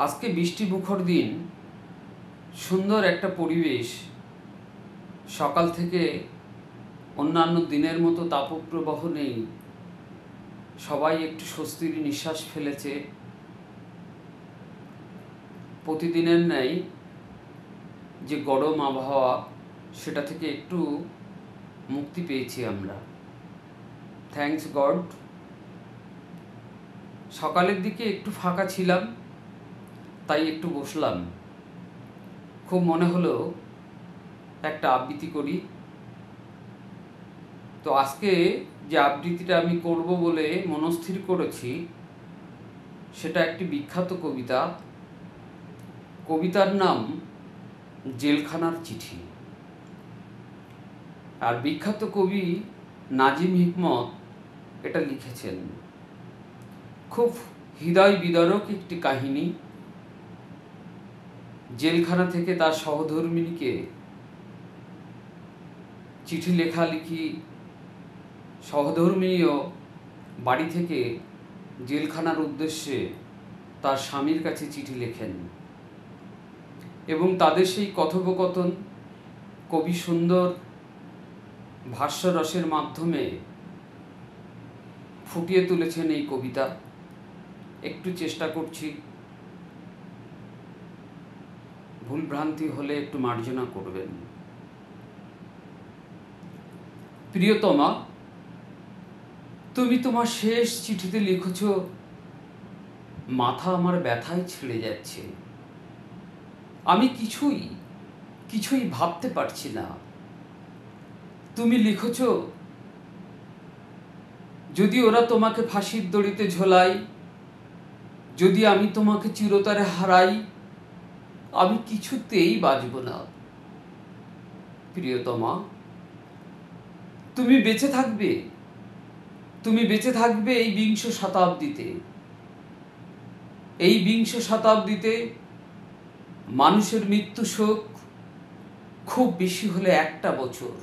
আজকে বৃষ্টিমুখর দিন, সুন্দর একটা পরিবেশ। সকাল থেকে অন্যান্য দিনের মতো তাপপ্রবাহ নেই, সবাই একটু স্বস্তির নিঃশ্বাস ফেলেছে। প্রতিদিনের ন্যায় যে গরম আবহাওয়া, সেটা থেকে একটু মুক্তি পেয়েছি আমরা, থ্যাঙ্কস গড। সকালের দিকে একটু ফাঁকা ছিলাম, তাই একটু বসলাম। খুব মনে হলো একটা আবৃত্তি করি। তো আজকে যে আবৃত্তিটা আমি করব বলে মনস্থির করেছি, সেটা একটি বিখ্যাত কবিতা। কবিতার নাম জেলখানার চিঠি। আর বিখ্যাত কবি নাজিম হিকমত এটা লিখেছেন। খুব হৃদয় বিদারক একটি কাহিনী। জেলখানা থেকে তার সহধর্মিণীকে চিঠি লেখালেখি, সহধর্মিণীও বাড়ি থেকে জেলখানার উদ্দেশ্যে তার স্বামীর কাছে চিঠি লেখেন, এবং তাদের সেই কথোপকথন কবি সুন্দর ভাষ্যরসের মাধ্যমে ফুটিয়ে তুলেছেন এই কবিতা। একটু চেষ্টা করছি, ভুলভ্রান্তি হলে একটু মার্জনা করবেন। প্রিয়তমা, তুমি তোমার শেষ চিঠিতে লিখেছ, মাথা আমার ব্যথায় ছিঁড়ে যাচ্ছে। আমি কিছুই ভাবতে পারছি না। তুমি লিখেছ, যদি ওরা তোমাকে ফাঁসির দড়িতে ঝোলায়, যদি আমি তোমাকে চিরতরে হারাই, আমি কিছুতেই বাঁচব না। প্রিয়তমা, তুমি বেঁচে থাকবে এই বিংশ শতাব্দীতে। এই বিংশ শতাব্দীতে মানুষের মৃত্যু শোক খুব বেশি হলে 1টা বছর,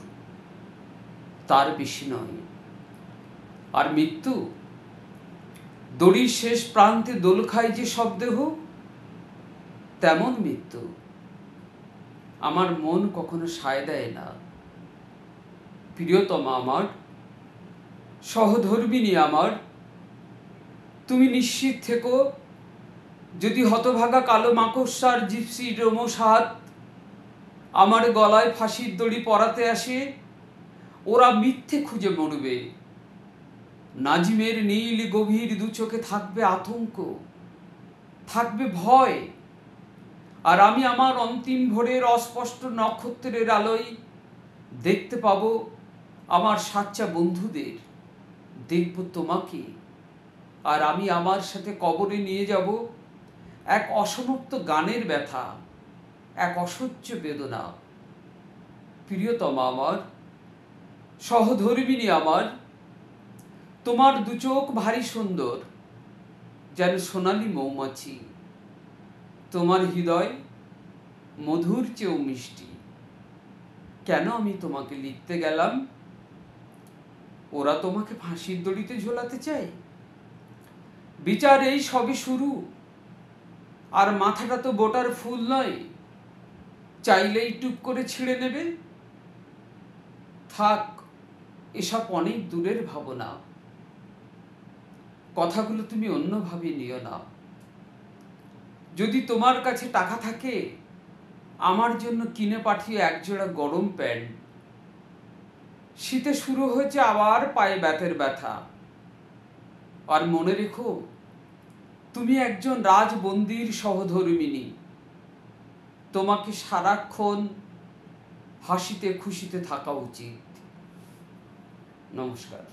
তার বেশি নয়। আর মৃত্যু দড়ির শেষ প্রান্তে দোল খায় যে সব দেহ, তেমন মৃত্যু আমার মন কখনো সায় দেয় না। প্রিয়তমা আমার, সহধর্মিণী আমার, তুমি নিশ্চিত থেকো, যদি হতভাগা কালো মাকড়সার জিপসি রোমশ হাত আমার গলায় ফাঁসির দড়ি পরাতে আসে, ওরা মিথ্যে খুঁজে মরবে। নাজিমের নীল গভীর দু চোখে থাকবে আতঙ্ক, থাকবে ভয়। আর আমি আমার অন্তিম ভোরের অস্পষ্ট নক্ষত্রের আলোয় দেখতে পাবো আমার সাচ্চা বন্ধুদের, দেখব তোমাকে। আর আমি আমার সাথে কবরে নিয়ে যাব এক অসমাপ্ত গানের ব্যথা, এক অসহ্য বেদনা। প্রিয়তমা আমার, সহধর্মিণী আমার, তোমার দু চোখ ভারী সুন্দর, যেন সোনালি মৌমাছি। তোমার হৃদয় মধুর চেয়েও মিষ্টি। কেন আমি তোমাকে লিখতে গেলাম, ওরা তোমাকে ফাঁসির দড়িতে ঝোলাতে চায়। বিচার এই সবে শুরু, আর মাথাটা তো বোটার ফুল নয়, চাইলেই টুক করে ছিঁড়ে নেবে। থাক, এসব অনেক দূরের ভাবনা, কথাগুলো তুমি অন্যভাবে নিও না। যদি তোমার কাছে টাকা থাকে, আমার জন্য কিনে পাঠিয়ে একজোড়া গরম প্যান্ট। শীতে শুরু হয়েছে আবার পায়ে ব্যথের ব্যথা। আর মনে রেখো, তুমি একজন রাজবন্দির সহধর্মিণী। তোমাকে সারাক্ষণ হাসিতে খুশিতে থাকা উচিত। নমস্কার।